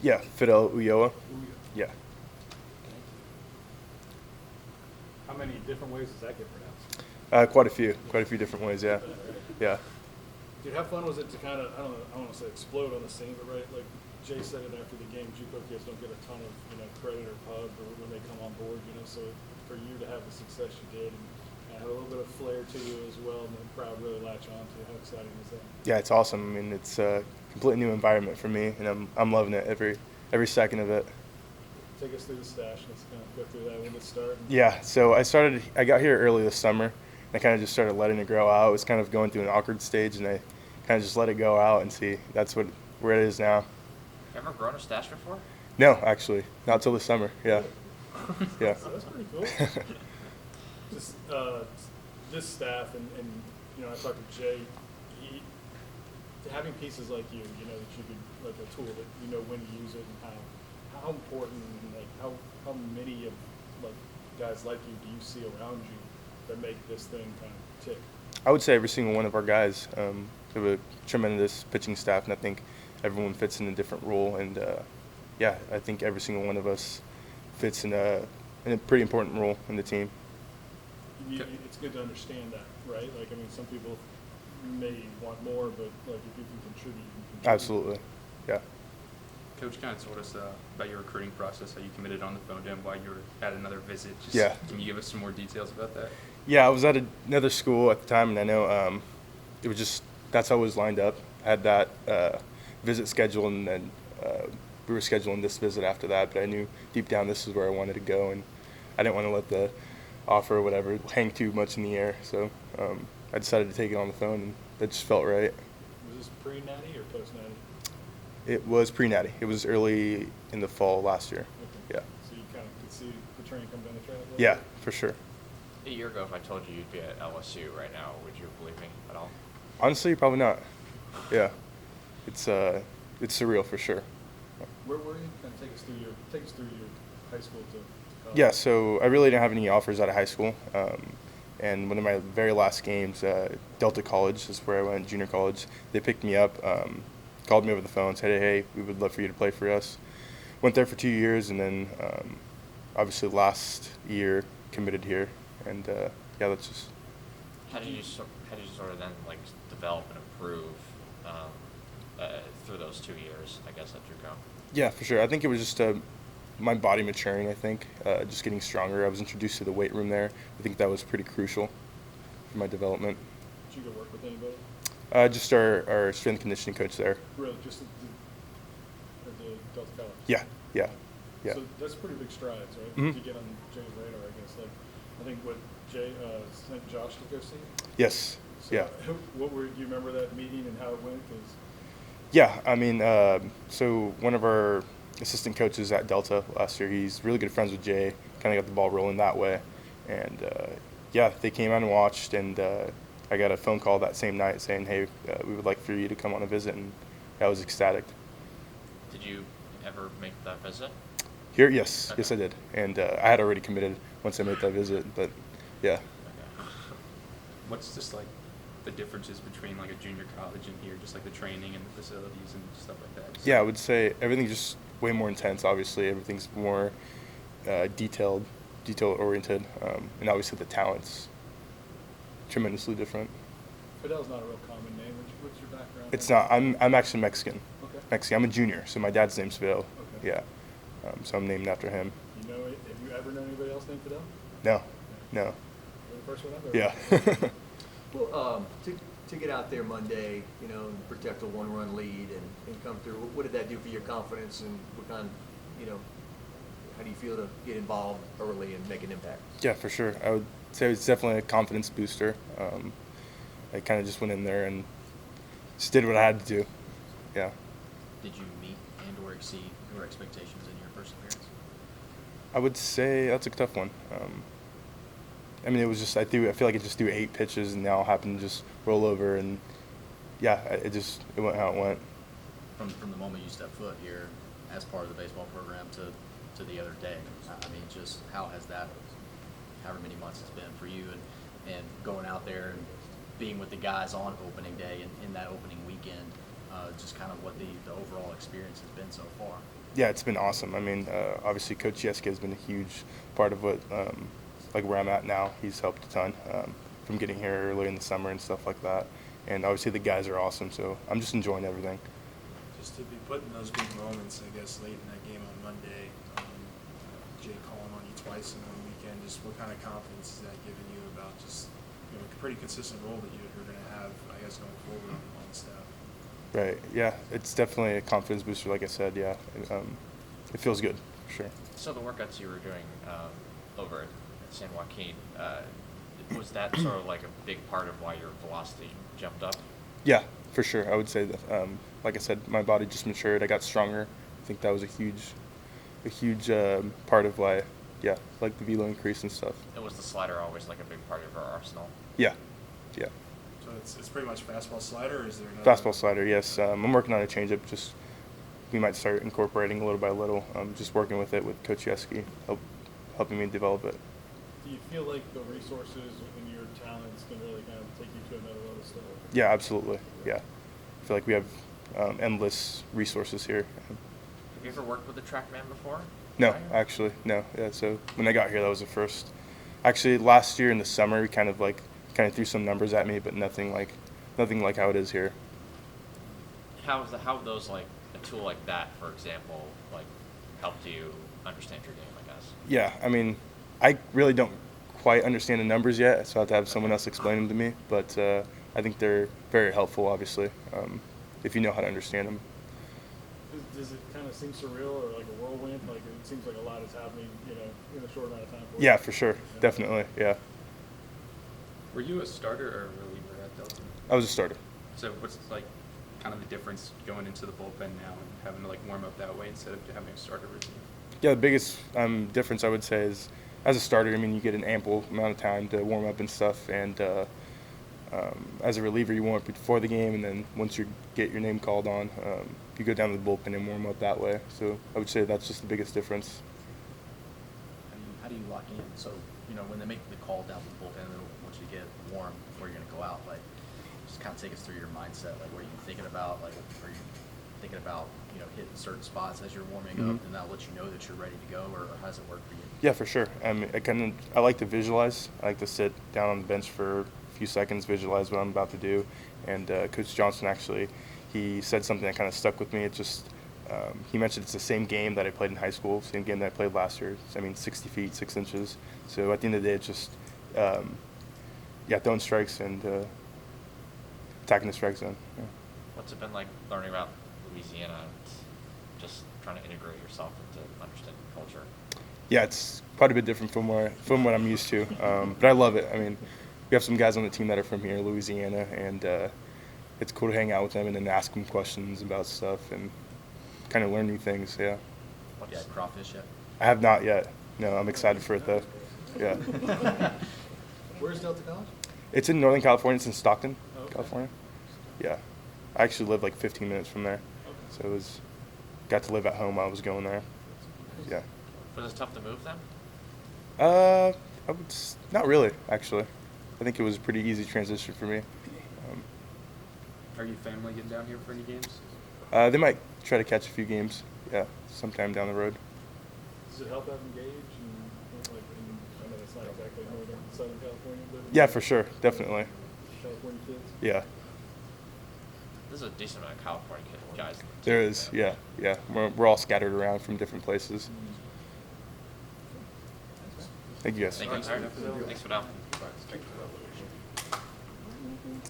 Yeah, Fidel Ulloa. Yeah. How many different ways does that get pronounced? Quite a few different ways. Yeah, yeah. Dude, how fun was it to kind of, I don't want to say explode on the scene, but right, like Jay said it after the game, JUCO kids don't get a ton of, credit or pub or when they come on board, so for you to have the success you did and have a little bit of flair to you as well and the crowd really latch on to you, how exciting is that? Yeah, it's awesome. I mean, it's a completely new environment for me, and I'm loving it every second of it. Take us through the stash. Let's kind of go through that when it started. Yeah, so I got here early this summer. I kind of just started letting it grow out. It was kind of going through an awkward stage, and I kind of just let it go out and see. That's where it is now. You ever grown a stash before? No, actually, not till this summer. Yeah, yeah. So that's pretty cool. Just this staff, and I talked to Jay. Having pieces like you, that you could like a tool that you know when to use it and how important and like how many of like guys like you do you see around you that make this thing kind of tick? I would say every single one of our guys. We have a tremendous pitching staff, and I think everyone fits in a different role. And yeah, I think every single one of us fits in a pretty important role in the team. It's good to understand that, right? Like, I mean, some people may want more, but like if you can contribute, you can contribute. Absolutely, yeah. Coach kind of told us about your recruiting process, how you committed on the phone to him while you were at another visit. Yeah. Can you give us some more details about that? Yeah, I was at another school at the time, and I know it was just that's how it was lined up. I had that visit scheduled, and then we were scheduling this visit after that. But I knew deep down this is where I wanted to go, and I didn't want to let the offer or whatever hang too much in the air. So I decided to take it on the phone, and that just felt right. Was this pre-natty or post-natty? It was pre-natty. It was early in the fall last year. Okay. Yeah. So you kind of could see the train come down the track. Yeah, for sure. A year ago, if I told you you'd be at LSU right now, would you believe me at all? Honestly, probably not. Yeah, it's surreal for sure. Where were you? Kind of take us through your high school to college. Yeah, so I really didn't have any offers out of high school, and one of my very last games, Delta College is where I went, junior college. They picked me up, called me over the phone, said, "Hey, we would love for you to play for us." Went there for 2 years, and then obviously last year committed here, and yeah, that's just. How did you sort of then like develop and improve through those 2 years, I guess, at JUCO? Yeah, for sure. I think it was just my body maturing, I think, just getting stronger. I was introduced to the weight room there. I think that was pretty crucial for my development. Did you go work with anybody? Just our strength conditioning coach there. Really, just at the Delta College? Yeah, yeah, yeah. So that's pretty big strides, right? Mhm. To get on Jay's radar, I guess. Like, I think what Jay sent Josh to go see. Yes, So yeah. Do you remember that meeting and how it went? 'Cause Yeah, I mean, so one of our assistant coaches at Delta last year, he's really good friends with Jay, kind of got the ball rolling that way. And yeah, they came out and watched, and I got a phone call that same night saying, "Hey, we would like for you to come on a visit," and I was ecstatic. Did you ever make that visit? Here, yes, Okay. yes, I did. And I had already committed once I made that visit, but yeah. Okay. What's just like the differences between like a junior college and here, just like the training and the facilities and stuff like that? Just Yeah, I would say everything's just way more intense, obviously. Everything's more detail-oriented, and obviously the talent's tremendously different. Fidel's not a real common name. What's your background? It's not. I'm actually Mexican. Okay. Mexican. I'm a junior, so my dad's name's Fidel. Okay. Yeah. So I'm named after him. Have you ever known anybody else named Fidel? No. No. You're the first one ever. Yeah. Well, to get out there Monday, and protect a one-run lead and come through, what did that do for your confidence, and what kind, how do you feel to get involved early and make an impact? Yeah, for sure. I would say it's definitely a confidence booster. I kind of just went in there and just did what I had to do. Yeah. Did you meet and/or exceed your expectations in your first appearance? I would say that's a tough one. I mean, it was just I feel like I just threw 8 pitches, and they all happened to just roll over, and yeah, it went how it went. From the moment you stepped foot here as part of the baseball program to the other day, I mean, just how has that, however many months it's been for you, and going out there and being with the guys on opening day and in that opening weekend, just kind of what the overall experience has been so far. Yeah, it's been awesome. I mean, obviously Coach Yeske has been a huge part of what, like where I'm at now. He's helped a ton from getting here early in the summer and stuff like that. And obviously the guys are awesome, so I'm just enjoying everything. Just to be put in those big moments, I guess, late in that game on Monday, Jay calling on you twice in one weekend, just what kind of confidence is that giving you about just, you know, a pretty consistent role that you're going to have, I guess, going forward on the staff? Right. Yeah, it's definitely a confidence booster. Like I said, yeah, it feels good for sure. So the workouts you were doing over at San Joaquin, was that sort of like a big part of why your velocity jumped up? Yeah, for sure. I would say that. Like I said, my body just matured. I got stronger. I think that was a huge part of why. Yeah, like the velo increase and stuff. And was the slider always like a big part of your arsenal? Yeah, yeah. So it's pretty much fastball slider, or is there another? Fastball slider, yes. I'm working on a changeup. Just we might start incorporating little by little. Just working with it with Coach Yeske, helping me develop it. Do you feel like the resources and your talents can really kind of take you to another level still? Yeah, absolutely. Yeah, I feel like we have endless resources here. Have you ever worked with a TrackMan before? No, Right? actually, no. Yeah, so when I got here, that was the first. Actually, last year in the summer, we kind of threw some numbers at me, but nothing like how it is here. How have those, like a tool like that, for example, like helped you understand your game, I guess? Yeah, I mean, I really don't quite understand the numbers yet, so I have to have someone else explain them to me. But I think they're very helpful, obviously, if you know how to understand them. Does it kind of seem surreal or like a whirlwind? Like it seems like a lot is happening, you know, in a short amount of time. For you? Yeah, for sure, definitely. Yeah, Were you a starter or a reliever at Delta? I was a starter. So what's like kind of the difference going into the bullpen now and having to like warm up that way instead of having a starter routine? Yeah, the biggest difference I would say is as a starter, I mean, you get an ample amount of time to warm up and stuff, and as a reliever, you warm up before the game, and then once you get your name called on, you go down to the bullpen and warm up that way. So I would say that's just the biggest difference. How do you lock in? So, you know, when they make the call down to the bullpen, once you get warm before you're going to go out, like, just kind of take us through your mindset. Like, what are you thinking about? Like, are you thinking about, you know, hitting certain spots as you're warming up, and that'll let you know that you're ready to go, or how does it work for you? Yeah, for sure. I like to visualize. I like to sit down on the bench for a few seconds, visualize what I'm about to do. And Coach Johnson actually, he said something that kind of stuck with me. It just, he mentioned it's the same game that I played in high school, same game that I played last year. I mean, 60 feet, 6 inches. So at the end of the day, it's just, throwing strikes and attacking the strike zone. Yeah. What's it been like learning about Louisiana and just trying to integrate yourself into understanding the culture? Yeah, it's quite a bit different from what I'm used to, but I love it. I mean, we have some guys on the team that are from here, Louisiana, and it's cool to hang out with them and then ask them questions about stuff and kind of learn new things. Yeah. Yeah, crawfish yet? I have not yet. No, I'm excited for it though. Yeah. Where's Delta College? It's in Northern California. It's in Stockton, Oh, okay. California. Yeah. I actually live like 15 minutes from there, so got to live at home while I was going there. Yeah. Was it tough to move then? Not really, actually. I think it was a pretty easy transition for me. Are you family getting down here for any games? They might try to catch a few games, yeah, sometime down the road. Does it help having Gage and like I know it's not exactly northern Southern California, but Yeah, for sure, definitely. California kids. Yeah, There's a decent amount of California guys. in the there team, is. though. Yeah. We're all scattered around from different places. Thank you guys. Thank you. Thanks for that.